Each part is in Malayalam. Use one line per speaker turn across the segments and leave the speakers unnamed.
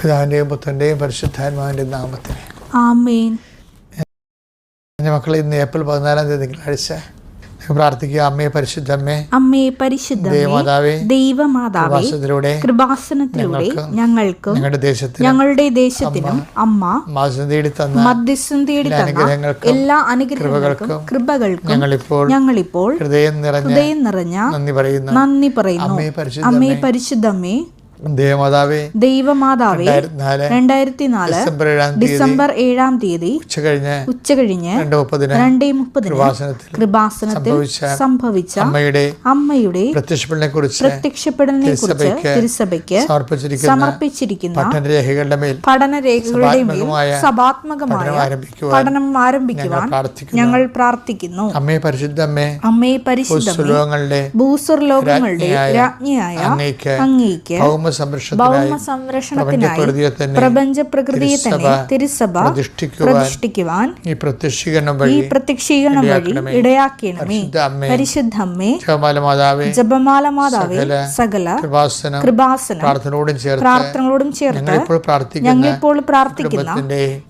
പിതാവിൻ്റെയും പുത്രൻ്റെയും പരിശുദ്ധാത്മാവിൻ്റെ നാമത്തിൽ
ആമേൻ.
എൻ്റെ മക്കളെ, ഇന്ന് ഏപ്രിൽ 14 തിങ്കളാഴ്ച പ്രാർത്ഥിക്കുക. അമ്മേ പരിശുദ്ധമ്മേ,
അമ്മേ പരിശുദ്ധമേ, ദൈവമാതാവേ, കൃപാസനത്തിലൂടെ ഞങ്ങൾക്കും ഞങ്ങളുടെ ദേശത്തിനും അമ്മ മധ്യസ്ഥം തേടി തന്ന എല്ലാ അനുഗ്രഹങ്ങൾക്കും കൃപകൾക്കും ഞങ്ങളിപ്പോൾ ഹൃദയം നിറഞ്ഞ നന്ദി പറയുന്നു. അമ്മേ പരിശുദ്ധമ്മേ, ദൈവമാതാവേ, 2004 ഡിസംബർ 7 തീയതി ഉച്ചകഴിഞ്ഞ് 2:30 കൃപാസനത്തിൽ സംഭവിച്ച അമ്മയുടെ പ്രത്യക്ഷപ്പെടലിനെക്കുറിച്ച് തിരുസഭയ്ക്ക് സമർപ്പിച്ചിരിക്കുന്ന പഠനരേഖകളുടെ മേൽ സഭാത്മകമായ പഠനം ആരംഭിക്കുവാൻ ഞങ്ങൾ പ്രാർത്ഥിക്കുന്നു.
അമ്മേ പരിശുദ്ധമ്മേ,
ഭൂസ്വർലോകങ്ങളുടെ രാജ്ഞിയായ അങ്ങേയ്ക്ക് ഭൗമസംരക്ഷണത്തിനായി പ്രപഞ്ച പ്രകൃതിയെ തന്നെ തിരുസഭ പ്രതിഷ്ഠിക്കുവാൻ ഈ പ്രത്യക്ഷീകരണം വഴി ഇടയാക്കണമേ. പരിശുദ്ധമ്മേ, ജപമാല മാതാവേ, സകല കൃപാസന പ്രാർത്ഥനകളോടും ചേർത്ത് ഞങ്ങളിപ്പോൾ പ്രാർത്ഥിക്കുന്ന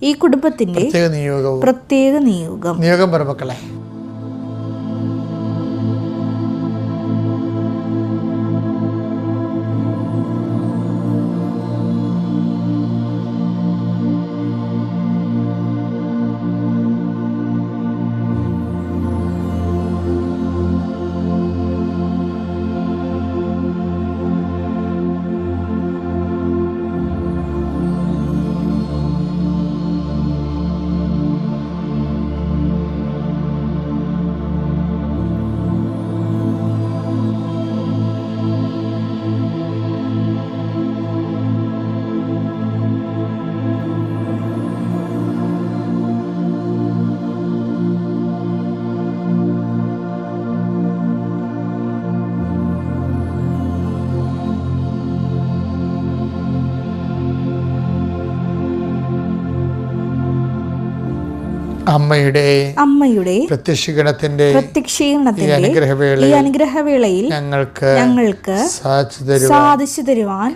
ഈ കുടുംബത്തിന്റെ പ്രത്യേക നിയോഗം
പറമക്കളെ. അമ്മയുടെ പ്രത്യക്ഷീകരണത്തിന്റെ ഈ അനുഗ്രഹവേളയിൽ ഞങ്ങൾക്ക് സാധിച്ചു തരുവാൻ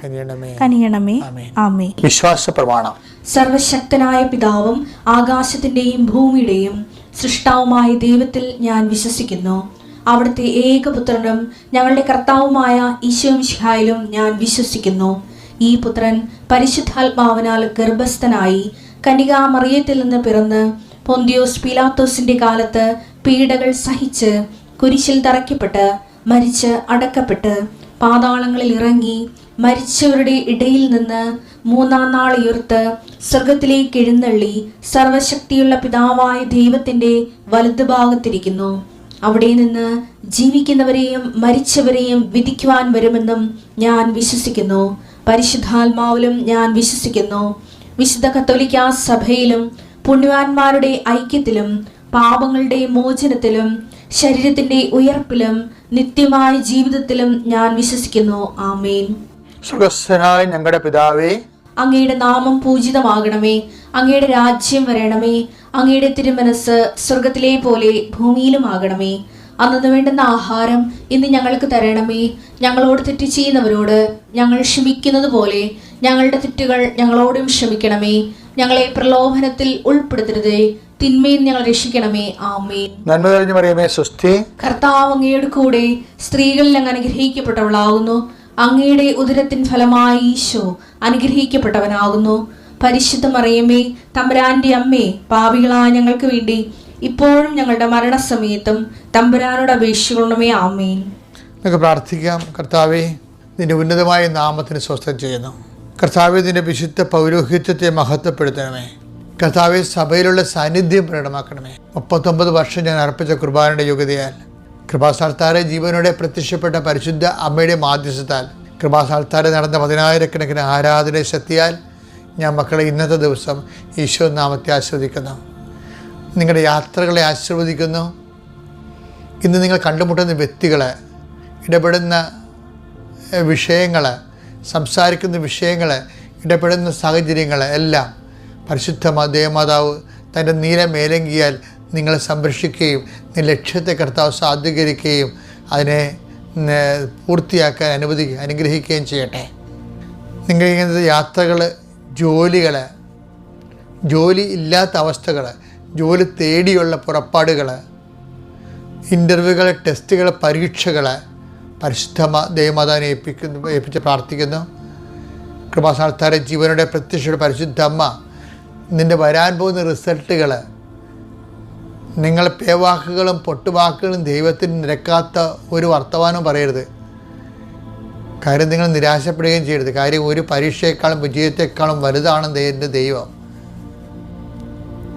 കനിയണമേ. ആമേൻ. വിശ്വാസ പ്രമാണം.
സർവശക്തനായ പിതാവും ആകാശത്തിന്റെയും ഭൂമിയുടെയും സൃഷ്ടാവുമായ ദൈവത്തിൽ ഞാൻ വിശ്വസിക്കുന്നു. അവിടുത്തെ ഏകപുത്രനും ഞങ്ങളുടെ കർത്താവുമായ ഈശോമിശിഹായിലും ഞാൻ വിശ്വസിക്കുന്നു. ഈ പുത്രൻ പരിശുദ്ധാത്മാവിനാൽ ഗർഭസ്ഥനായി കന്യകാമറിയത്തിൽ നിന്ന് പിറന്ന് പൊന്തിയോസ് പീലാത്തോസിന്റെ കാലത്ത് പീഡകൾ സഹിച്ച് കുരിശിൽ തറയ്ക്കപ്പെട്ട് മരിച്ച് അടക്കപ്പെട്ട് പാതാളങ്ങളിൽ ഇറങ്ങി മരിച്ചവരുടെ ഇടയിൽ നിന്ന് 3-ാം നാൾ ഉയർത്ത് സ്വർഗത്തിലേക്ക് എഴുന്നള്ളി സർവശക്തിയുള്ള പിതാവായ ദൈവത്തിന്റെ വലതുഭാഗത്തിരിക്കുന്നു. അവിടെ നിന്ന് ജീവിക്കുന്നവരെയും മരിച്ചവരെയും വിധിക്കുവാൻ വരുമെന്നും ഞാൻ വിശ്വസിക്കുന്നു. പരിശുദ്ധാത്മാവിലും ഞാൻ വിശ്വസിക്കുന്നു. വിശുദ്ധ കത്തോലിക്കാ സഭയിലും പുണ്യവാന്മാരുടെ ഐക്യത്തിലും പാപങ്ങളുടെ മോചനത്തിലും ശരീരത്തിന്റെ ഉയർപ്പിലും നിത്യമായ ജീവിതത്തിലും ഞാൻ വിശ്വസിക്കുന്നു. ആമേൻ.
സ്വർഗ്ഗസ്ഥനായ ഞങ്ങളുടെ പിതാവേ,
അങ്ങയുടെ നാമം പൂജിതമാകണമേ. അങ്ങയുടെ രാജ്യം വരണമേ. അങ്ങയുടെ തിരുമനസ് സ്വർഗത്തിലെ പോലെ ഭൂമിയിലും ആകണമേ. അന്നു വേണ്ടുന്ന ആഹാരം ഇന്ന് ഞങ്ങൾക്ക് തരണമേ. ഞങ്ങളോട് തെറ്റ് ചെയ്യുന്നവരോട് ഞങ്ങൾ ക്ഷമിക്കുന്നത് പോലെ ഞങ്ങളുടെ തെറ്റുകൾ ഞങ്ങളോടും ക്ഷമിക്കണമേ. ഞങ്ങളെ പ്രലോഭനത്തിൽ ഉൾപ്പെടുത്തരുതേ, തിന്മയിൽ ഞങ്ങൾ രക്ഷിക്കണമേ. ആമേൻ.
നന്മ നിറഞ്ഞ മറിയമേ, സ്വസ്തി.
കർത്താവ് അങ്ങയുടെ കൂടെ സ്ത്രീകളിൽ അങ്ങ് അനുഗ്രഹിക്കപ്പെട്ടവളാകുന്നു. അങ്ങയുടെ ഉദരത്തിൻ ഫലമായി ഈശോ അനുഗ്രഹിക്കപ്പെട്ടവനാകുന്നു. പരിശുദ്ധ മറിയമേ, തമ്പുരാന്റെ അമ്മേ, പാപികളായ ഞങ്ങൾക്ക് വേണ്ടി ഇപ്പോഴും ഞങ്ങളുടെ മരണസമയത്തും തമ്പുരാനോട് അപേക്ഷിക്കണമേ. ആമേൻ.
നമുക്ക് പ്രാർത്ഥിക്കാം. കർത്താവേ, നിന്റെ ഉന്നതമായ നാമത്തിന് സ്വസ്ഥം ചെയ്യുന്നു. കർത്താവേ, നിന്റെ വിശുദ്ധ പൗരോഹിത്യത്തെ മഹത്വപ്പെടുത്തണമേ. കർത്താവെ, സഭയിലുള്ള സാന്നിധ്യം പ്രകടമാക്കണമേ. 39 വർഷം ഞാൻ അർപ്പിച്ച കുർബാനയുടെ യോഗ്യതയാൽ, കൃപാസ്ഥാനത്താരെ ജീവനോടെ പ്രത്യക്ഷപ്പെട്ട പരിശുദ്ധ അമ്മയുടെ മാധ്യസ്ഥത്താൽ, കൃപാസ്ഥാനത്താരെ നടന്ന 10,000-കണക്കിന് ആരാധന ശക്തിയാൽ ഞാൻ മക്കളെ ഇന്നത്തെ ദിവസം ഈശോ നാമത്തെ ആസ്വദിക്കുന്നു. നിങ്ങളുടെ യാത്രകളെ ആശീർവദിക്കുന്നു. ഇന്ന് നിങ്ങൾ കണ്ടുമുട്ടുന്ന വ്യക്തികൾ, ഇടപെടുന്ന വിഷയങ്ങൾ, സംസാരിക്കുന്ന വിഷയങ്ങൾ, ഇടപെടുന്ന സാഹചര്യങ്ങൾ എല്ലാം പരിശുദ്ധ ദേവമാതാവ് തൻ്റെ നീല മേലങ്കിയാൽ നിങ്ങളെ സംരക്ഷിക്കുകയും നിങ്ങളുടെ ലക്ഷ്യത്തെ കർത്താവ് സാധൂകരിക്കുകയും അതിനെ പൂർത്തിയാക്കാൻ അനുഗ്രഹിക്കുകയും ചെയ്യട്ടെ. നിങ്ങൾ ഇങ്ങനത്തെ യാത്രകൾ ജോലികൾ, ജോലി ഇല്ലാത്ത അവസ്ഥകൾ, ജോലി തേടിയുള്ള പുറപ്പാടുകൾ, ഇൻ്റർവ്യൂകൾ, ടെസ്റ്റുകൾ, പരീക്ഷകൾ പരിശുദ്ധ ദൈവമാതാവിനെ ഏൽപ്പിച്ച് പ്രാർത്ഥിക്കുന്നു. കൃപാസ്ഥാനത്താരെ ജീവനുടെ പ്രത്യക്ഷയുടെ പരിശുദ്ധ അമ്മ, നിൻ്റെ വരാൻ പോകുന്ന റിസൾട്ടുകൾ, നിങ്ങൾ പേവാക്കുകളും പൊട്ടുവാക്കുകളും ദൈവത്തിന് നിരക്കാത്ത ഒരു വർത്തമാനവും പറയരുത്. കാര്യം നിങ്ങൾ നിരാശപ്പെടുകയും ചെയ്യരുത്. കാര്യം ഒരു പരീക്ഷയെക്കാളും വിജയത്തെക്കാളും വലുതാണ് എൻ്റെ ദൈവം.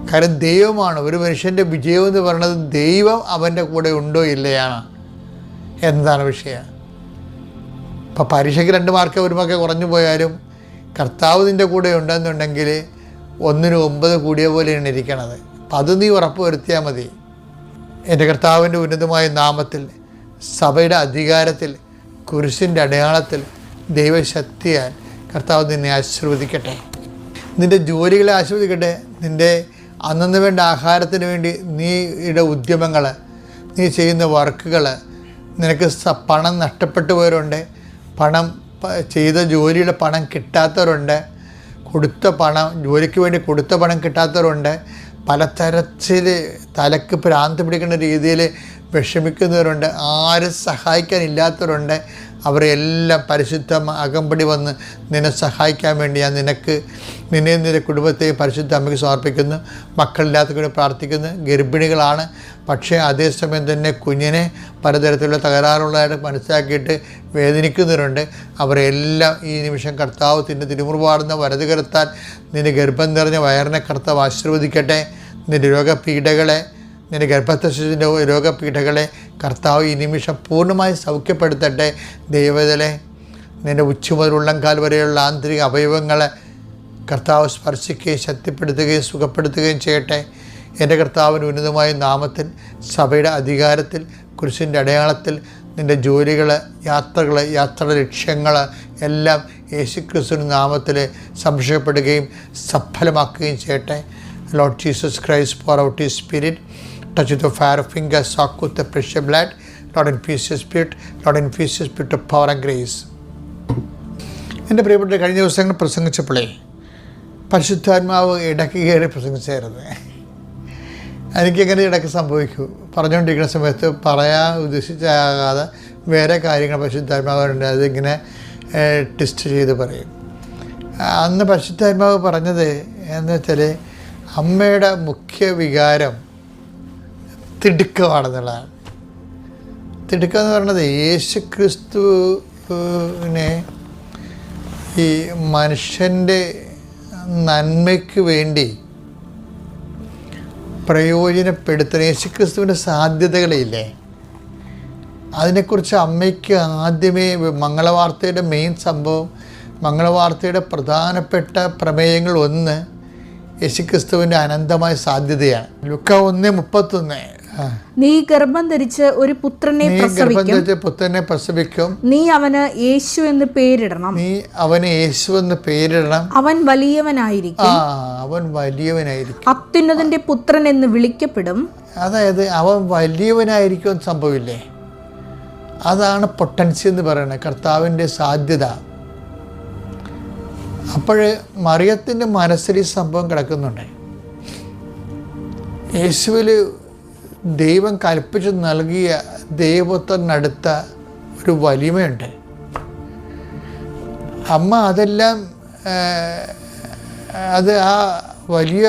കാര്യം ദൈവമാണ്. ഒരു മനുഷ്യൻ്റെ വിജയം എന്ന് പറയുന്നത് ദൈവം അവൻ്റെ കൂടെ ഉണ്ടോ ഇല്ലയാണ് എന്നതാണ് വിഷയം. ഇപ്പോൾ പരീക്ഷയ്ക്ക് 2 മാർക്ക് 1 മാർക്ക് കുറഞ്ഞു പോയാലും കർത്താവ് നിൻ്റെ കൂടെ ഉണ്ടെന്നുണ്ടെങ്കിൽ 1-ന് 9 കൂടിയ പോലെയാണ് ഇരിക്കണത്. അപ്പം അത് നീ ഉറപ്പ് വരുത്തിയാൽ മതി. എൻ്റെ കർത്താവിൻ്റെ ഉന്നതമായ നാമത്തിൽ, സഭയുടെ അധികാരത്തിൽ, കുരിശിൻ്റെ അടയാളത്തിൽ, ദൈവശക്തിയാൽ കർത്താവ് നിന്നെ ആശീർവദിക്കട്ടെ. നിൻ്റെ ജോലികളെ ആശീർവദിക്കട്ടെ. നിൻ്റെ അന്നു വേണ്ട ആഹാരത്തിന് വേണ്ടി നീയുടെ ഉദ്യമങ്ങൾ, നീ ചെയ്യുന്ന വർക്കുകൾ, നിനക്ക് പണം നഷ്ടപ്പെട്ടു പോയവരുണ്ട്, പണം ചെയ്ത ജോലിയുടെ പണം കിട്ടാത്തവരുണ്ട്, കൊടുത്ത പണം ജോലിക്ക് വേണ്ടി കൊടുത്ത പണം കിട്ടാത്തവരുണ്ട്, പലതരത്തിൽ തലക്ക് ഭ്രാന്ത് പിടിക്കുന്ന രീതിയിൽ വിഷമിക്കുന്നവരുണ്ട്, ആരും സഹായിക്കാനില്ലാത്തവരുണ്ട്. അവരെല്ലാം പരിശുദ്ധ അകമ്പടി വന്ന് നിന്നെ സഹായിക്കാൻ വേണ്ടി ഞാൻ നിന്നെയും നിൻ്റെ കുടുംബത്തെയും പരിശുദ്ധ അമ്മയ്ക്ക് സമർപ്പിക്കുന്നു. മക്കളില്ലാത്തവരെ പ്രാർത്ഥിക്കുന്നു. ഗർഭിണികളാണ്, പക്ഷേ അതേസമയം തന്നെ കുഞ്ഞിനെ പലതരത്തിലുള്ള തകരാറുള്ളതായിട്ട് മനസ്സിലാക്കിയിട്ട് വേദനിക്കുന്നവരുണ്ട്. അവരെല്ലാം ഈ നിമിഷം കർത്താവ് തിൻ്റെ തിരുമുറുപാടുന്ന വലതുകരത്താൽ നിൻ്റെ ഗർഭം നിറഞ്ഞ വയറിനെ കർത്താവ് ആശീർവദിക്കട്ടെ. നിൻ്റെ രോഗപീഠകളെ, നിൻ്റെ ഗർഭസ്ഥശിശുവിൻ്റെ രോഗപീഠകളെ കർത്താവ് ഈ നിമിഷം പൂർണ്ണമായി സൗഖ്യപ്പെടുത്തട്ടെ. ദൈവത്തിലെ നിൻ്റെ ഉച്ച മുതൽ ഉള്ളംകാൽ വരെയുള്ള ആന്തരിക അവയവങ്ങളെ കർത്താവ് സ്പർശിക്കുകയും ശക്തിപ്പെടുത്തുകയും സുഖപ്പെടുത്തുകയും ചെയ്യട്ടെ. എൻ്റെ കർത്താവിൻ്റെ ഉന്നതമായ നാമത്തിൽ, സഭയുടെ അധികാരത്തിൽ, കുരിശിൻ്റെ അടയാളത്തിൽ നിൻ്റെ ജോലികൾ, യാത്രകൾ, യാത്രയുടെ ലക്ഷ്യങ്ങൾ എല്ലാം യേശുക്രിസ്തുവിൻ്റെ നാമത്തിൽ സംരക്ഷിക്കപ്പെടുകയും സഫലമാക്കുകയും ചെയ്യട്ടെ. Lord Jesus Christ, pour out His Spirit, touch with the fire of fingers, soak with the precious blood. Lord, infuse Your Spirit. Lord, infuse Your Spirit of power and grace. എൻ്റെ പ്രിയപ്പെട്ട കഴിഞ്ഞ ദിവസങ്ങൾ പ്രസംഗിച്ചപ്പോഴേ പരിശുദ്ധാത്മാവ് ഇടയ്ക്ക് കയറി പ്രസംഗിച്ചായിരുന്നു. എനിക്കെങ്ങനെ ഇടയ്ക്ക് സംഭവിക്കൂ, പറഞ്ഞുകൊണ്ടിരിക്കുന്ന സമയത്ത് പറയാൻ ഉദ്ദേശിച്ചാകാതെ വേറെ കാര്യങ്ങൾ പരിശുദ്ധാത്മാവുണ്ട്, അതിങ്ങനെ ടെസ്റ്റ് ചെയ്ത് പറയും. അന്ന് പരിശുദ്ധാത്മാവ് പറഞ്ഞത് എന്ന് വെച്ചാൽ അമ്മയുടെ മുഖ്യ വികാരം തിടുക്കമാണെന്നുള്ളതാണ്. തിടുക്കം എന്ന് പറയുന്നത് യേശുക്രിസ്തുവിനെ ഈ മനുഷ്യൻ്റെ നന്മയ്ക്ക് വേണ്ടി പ്രയോജനപ്പെടുത്തുന്ന യേശുക്രിസ്തുവിൻ്റെ സാധ്യതകളില്ലേ, അതിനെക്കുറിച്ച് അമ്മയ്ക്ക് ആദ്യമേ മംഗളവാർത്തയുടെ മെയിൻ സംഭവം, മംഗളവാർത്തയുടെ പ്രധാനപ്പെട്ട പ്രമേയങ്ങൾ ഒന്ന് യേശുക്രിസ്തുവിൻ്റെ അനന്തമായ സാധ്യതയാണ്. ലൂക്ക 1:31,
നീ ഗർഭം ധരിച്ച് ഒരു പുത്രനെ
പ്രസവിക്കും,
നീ അവന് യേശു എന്ന് പേരിടണം, അവൻ വലിയവനായിരിക്കും, അത്യുന്നതന്റെ പുത്രൻ എന്ന് വിളിക്കപ്പെടും.
അതായത് അവൻ വലിയവനായിരിക്കും സംഭവില്ലേ, അതാണ് പൊട്ടൻസി എന്ന് പറയുന്നത്, കർത്താവിൻ്റെ സാധ്യത. അപ്പോൾ മറിയത്തിൻ്റെ മനസ്സിൽ ഈ സംഭവം കിടക്കുന്നുണ്ട്. യേശുവിൽ ദൈവം കൽപ്പിച്ച് നൽകിയ ദൈവത്തിനടുത്ത ഒരു വലിമയുണ്ട്. അമ്മ അതെല്ലാം ആ വലിയ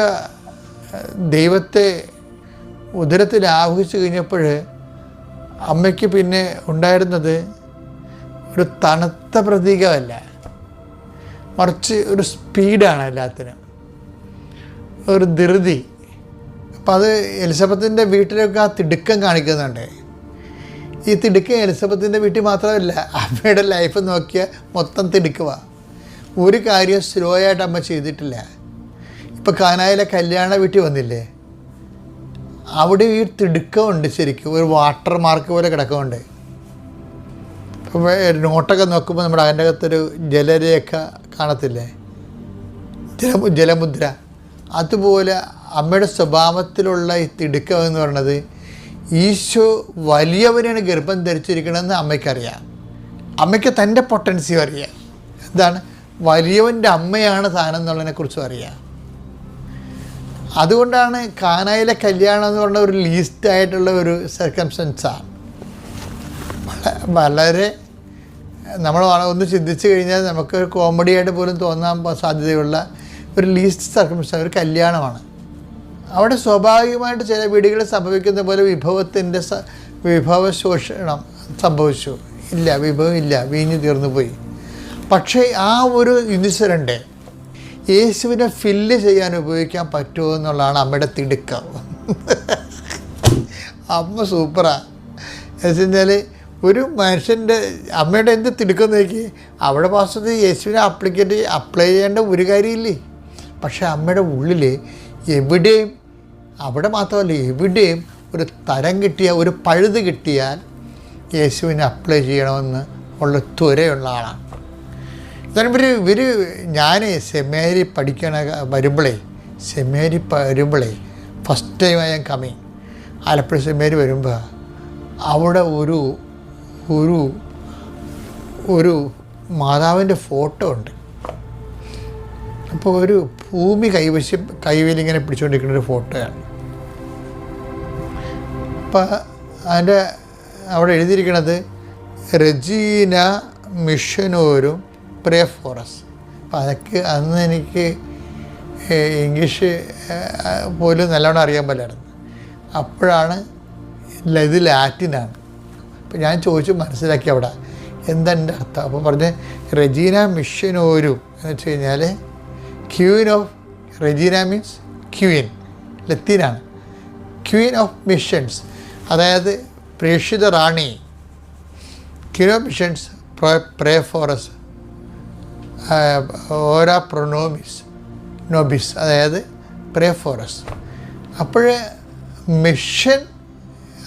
ദൈവത്തെ ഉദരത്തിൽ ആവഹിച്ചു കഴിഞ്ഞപ്പോൾ അമ്മയ്ക്ക് പിന്നെ ഉണ്ടായിരുന്നത് ഒരു തണുത്ത പ്രതീകമല്ല, മറിച്ച് ഒരു സ്പീഡാണ് എല്ലാത്തിനും, ഒരു ധൃതി. അപ്പം അത് എലിസബത്തിൻ്റെ വീട്ടിലൊക്കെ ആ തിടുക്കം കാണിക്കുന്നുണ്ട്. ഈ തിടുക്കം എലിസബത്തിൻ്റെ വീട്ടിൽ മാത്രമല്ല, അമ്മയുടെ ലൈഫ് നോക്കിയാൽ മൊത്തം തിടുക്കുക. ഒരു കാര്യം സ്ലോ ആയിട്ട് അമ്മ ചെയ്തിട്ടില്ല. ഇപ്പം കാനായിലെ കല്യാണ വീട്ടിൽ വന്നില്ലേ, അവിടെ ഈ തിടുക്കമുണ്ട്, ശരിക്കും ഒരു വാട്ടർ മാർക്ക് പോലെ കിടക്കുന്നുണ്ട്. ഇപ്പം നോട്ടൊക്കെ നോക്കുമ്പോൾ നമ്മുടെ അതിൻ്റെ അകത്തൊരു ജലരേഖ കാണത്തില്ലേ, ജലമുദ്ര. അതുപോലെ അമ്മയുടെ സ്വഭാവത്തിലുള്ള ഈ തിടുക്കം എന്ന് പറയുന്നത് ഈശോ വലിയവനാണ് ഗർഭം ധരിച്ചിരിക്കണമെന്ന് അമ്മയ്ക്കറിയാം. അമ്മയ്ക്ക് തൻ്റെ പൊട്ടൻസിയും അറിയാം. എന്താണ് വലിയവൻ്റെ അമ്മയാണ് താൻ എന്നുള്ളതിനെക്കുറിച്ചും അറിയാം. അതുകൊണ്ടാണ് കാനായിലെ കല്യാണം എന്ന് പറഞ്ഞ ഒരു ലീസ്റ്റായിട്ടുള്ള ഒരു സർക്കംസ്റ്റൻസാണ്. വളരെ നമ്മൾ ഒന്ന് ചിന്തിച്ച് കഴിഞ്ഞാൽ നമുക്ക് കോമഡിയായിട്ട് പോലും തോന്നാൻ സാധ്യതയുള്ള ഒരു ലീസ്റ്റ് സർക്കംസ്റ്റൻസ്, ഒരു കല്യാണമാണ്. അവിടെ സ്വാഭാവികമായിട്ട് ചില വീടുകളിൽ സംഭവിക്കുന്ന പോലെ വിഭവശോഷണം സംഭവിച്ചു. ഇല്ല, വിഭവം ഇല്ല, വീഞ്ഞു തീർന്നു പോയി. പക്ഷേ ആ ഒരു ഇൻസിഡൻറ്റ് യേശുവിനെ ഫില്ല് ചെയ്യാൻ ഉപയോഗിക്കാൻ പറ്റുമോ എന്നുള്ളതാണ് അമ്മയുടെ തിടുക്കം. അമ്മ സൂപ്പറാണ്. എന്ന് വെച്ച് കഴിഞ്ഞാൽ ഒരു മനുഷ്യൻ്റെ അമ്മയുടെ എന്ത് തിടുക്കം നോക്കി, അവിടെ പാസ്റ്റർ യേശുവിനെ അപ്ലൈ ചെയ്യേണ്ട ഒരു കാര്യമില്ലേ. പക്ഷേ അമ്മയുടെ ഉള്ളിൽ എവിടെയും, അവിടെ മാത്രമല്ല എവിടെയും ഒരു തരം കിട്ടിയാൽ, ഒരു പഴുത് കിട്ടിയാൽ യേശുവിനെ അപ്ലൈ ചെയ്യണമെന്ന് ഉള്ള ത്വരയുള്ള ആളാണ്. ഇവർ ഞാൻ സെമിനാരി വരുമ്പോഴേ ഫസ്റ്റ് ടൈമാണ് ഞാൻ കമ്മിങ്. ആലപ്പുഴ സെമിനാരി വരുമ്പോൾ അവിടെ ഒരു മാതാവിൻ്റെ ഫോട്ടോ ഉണ്ട്. അപ്പോൾ ഒരു ഭൂമി കൈവലിങ്ങനെ പിടിച്ചുകൊണ്ടിരിക്കുന്നൊരു ഫോട്ടോയാണ്. അപ്പോൾ അതിൻ്റെ അവിടെ എഴുതിയിരിക്കുന്നത് റെജീന മിഷനോരും പ്രേ ഫോറസ്. അപ്പം അതൊക്കെ അന്ന് എനിക്ക് ഇംഗ്ലീഷ് പോലും നല്ലോണം അറിയാൻ പറ്റില്ലായിരുന്നു. അപ്പോഴാണ് ഇത് ലാറ്റിനാണ്. അപ്പം ഞാൻ ചോദിച്ചു മനസ്സിലാക്കി അവിടെ എന്താ എൻ്റെ അർത്ഥം. അപ്പോൾ പറഞ്ഞ് റെജീന മിഷനോരും എന്ന് വെച്ച് കഴിഞ്ഞാൽ ക്വീൻ ഓഫ്, റെജീന മീൻസ് ക്വീൻ, ലത്തീനാണ്. ക്വീൻ ഓഫ് മിഷൻസ്, അതായത് പ്രേക്ഷിത റാണി. Queen of missions pray for us ഓരാ നോബിസ്, അതായത് പ്രേ ഫോറസ്. അപ്പോൾ മിഷൻ,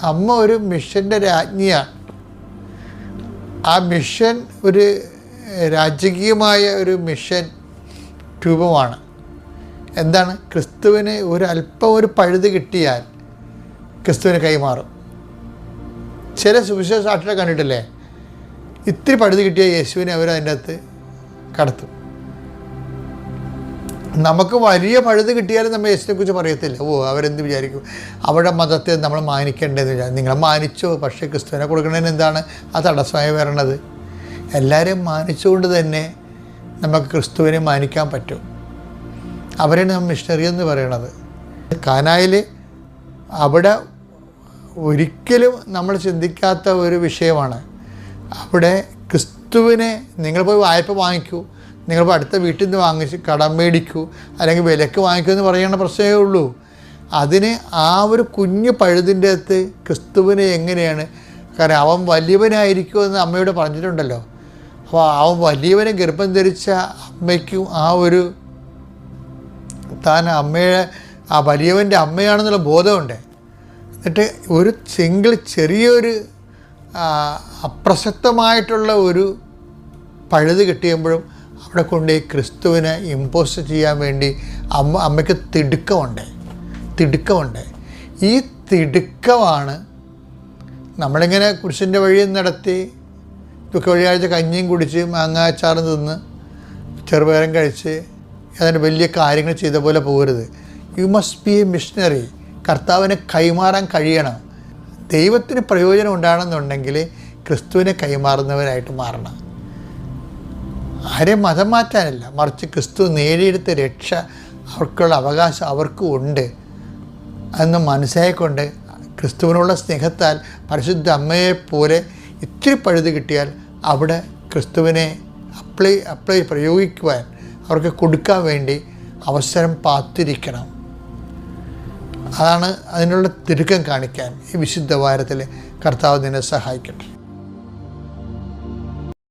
അമ്മ ഒരു മിഷൻ്റെ രാജ്ഞിയാണ്. ആ മിഷൻ ഒരു രാജകീയമായ ഒരു മിഷൻ രൂപമാണ്. എന്താണ്? ക്രിസ്തുവിന് ഒരല്പം ഒരു പഴുത് കിട്ടിയാൽ ക്രിസ്തുവിന് കൈമാറും. ചില സുവിശേഷ സാക്ഷികളെ കണ്ടിട്ടില്ലേ, ഇത്തിരി പഴുത് കിട്ടിയ യേശുവിനെ അവർ അതിൻ്റെ അകത്ത് കടത്തും. നമുക്ക് വലിയ പഴുത് കിട്ടിയാലും നമ്മൾ യേശുവിനെക്കുറിച്ച് പറയത്തില്ല. അവരെന്ത് വിചാരിക്കും, അവരുടെ മതത്തെ നമ്മൾ മാനിക്കേണ്ടതെന്ന് വിചാരിക്കും. നിങ്ങളെ മാനിച്ചോ, പക്ഷേ ക്രിസ്തുവിനെ കൊടുക്കുന്നതിന് എന്താണ് ആ തടസ്സമായി വരണത്? എല്ലാവരെയും മാനിച്ചുകൊണ്ട് തന്നെ നമുക്ക് ക്രിസ്തുവിനെ മാനിക്കാൻ പറ്റും. അവരെയാണ് നമ്മൾ മിഷണറി എന്ന് പറയണത്. കാനായിൽ അവിടെ ഒരിക്കലും നമ്മൾ ചിന്തിക്കാത്ത ഒരു വിഷയമാണ്. അവിടെ ക്രിസ്തുവിനെ, നിങ്ങൾ പോയി വായ്പ വാങ്ങിക്കൂ, നിങ്ങൾ പോയി അടുത്ത വീട്ടിൽ നിന്ന് വാങ്ങിച്ച് കടം മേടിക്കൂ, അല്ലെങ്കിൽ വിലക്ക് വാങ്ങിക്കൂ എന്ന് പറയുന്ന പ്രശ്നമേ ഉള്ളൂ. അതിന് ആ ഒരു കുഞ്ഞു പഴുതിൻ്റെ അകത്ത് ക്രിസ്തുവിനെ എങ്ങനെയാണ്, കാരണം അവൻ വലിയവനായിരിക്കുമെന്ന് അമ്മയോട് പറഞ്ഞിട്ടുണ്ടല്ലോ. അപ്പോൾ അവൻ വലിയവനെ ഗർഭം ധരിച്ച അമ്മയ്ക്കും ആ ഒരു താൻ അമ്മയുടെ ആ വലിയവൻ്റെ അമ്മയാണെന്നുള്ള ബോധമുണ്ട്. എന്നിട്ട് ഒരു ചെറിയൊരു അപ്രസക്തമായിട്ടുള്ള ഒരു പഴുത് കിട്ടിയപ്പോഴും അവിടെ കൊണ്ടുപോയി ക്രിസ്തുവിനെ ഇമ്പോസ് ചെയ്യാൻ വേണ്ടി അമ്മയ്ക്ക് തിടുക്കമുണ്ട്. ഈ തിടുക്കമാണ് നമ്മളിങ്ങനെ കുരിശിൻ്റെ വഴി നടത്തി ദുഃഖ വെള്ളിയാഴ്ച കഞ്ഞിയും കുടിച്ച് മാങ്ങാച്ചാറും തിന്ന് ചെറുപയറും കഴിച്ച് അതിന് വലിയ കാര്യങ്ങൾ ചെയ്ത പോലെ പോകരുത്. You must be A missionary. കർത്താവിനെ കൈമാറാൻ കഴിയണം. ദൈവത്തിന് പ്രയോജനം ഉണ്ടാകണമെന്നുണ്ടെങ്കിൽ ക്രിസ്തുവിനെ കൈമാറുന്നവരായിട്ട് മാറണം. ആരെയും മതം മാറ്റാനല്ല, മറിച്ച് ക്രിസ്തു നേടിയെടുത്ത രക്ഷ, അവർക്കുള്ള അവകാശം അവർക്കും ഉണ്ട് എന്ന് മനസ്സിലായിക്കൊണ്ട് ക്രിസ്തുവിനുള്ള സ്നേഹത്താൽ പരിശുദ്ധ അമ്മയെപ്പോലെ ഇത്തിരി പഴുത് കിട്ടിയാൽ അവിടെ ക്രിസ്തുവിനെ പ്രയോഗിക്കുവാൻ, അവർക്ക് കൊടുക്കാൻ വേണ്ടി അവസരം കാത്തിരിക്കണം. അതാണ് അതിനുള്ള തിടുക്കം കാണിക്കാൻ ഈ വിശുദ്ധ വാരത്തിൽ കർത്താവ് നിന്നെ സഹായിക്കട്ടെ.